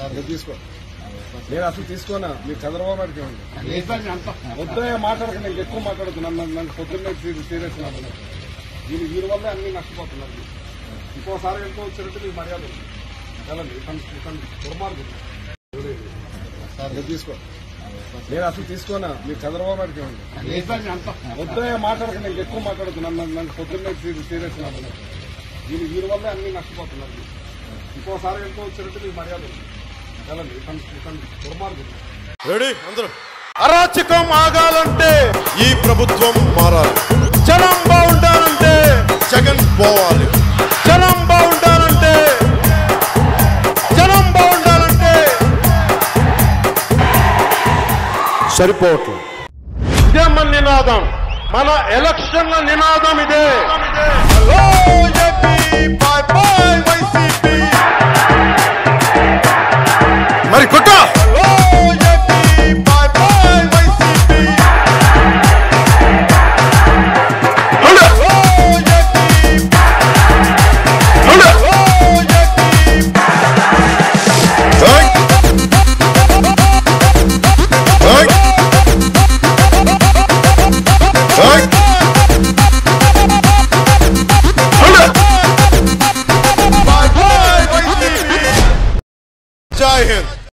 తీసుకో. నేను అసలు తీసుకోనా. మీరు చంద్రబాబు నాయుడుకి వద్దా మాట్లాడక నేను ఎక్కువ మాట్లాడుతున్నాను. నన్ను పొద్దున్నే సీరియస్ వీరి వల్ల అన్ని నష్టపోతున్నారు. ఇంకోసారి ఎంతో వచ్చినట్టు మీకు మర్యాద దుర్మార్గం. తీసుకో. నేను అసలు తీసుకోనా. మీరు చంద్రబాబు నాయుడుకి వద్దా మాట్లాడక నేను ఎక్కువ మాట్లాడుతున్నాను. నన్ను పొద్దున్నే సీరియస్ వీరి వల్ల అన్ని నష్టపోతున్నారు. ఇంకోసారి ఎంతో వచ్చినట్టు మీకు మర్యాద దుర్మార్గం. రెడీ అందరూ. అరాచకం ఆగాలంటే ఈ ప్రభుత్వం మారాలి. జనం బాగుండాలంటే జగన్ పోవాలి. జనం బాగుండాలంటే సరిపోవట్లేదు. ఇదే మన నినాదం. మన ఎలక్షన్ల నినాదం ఇదే.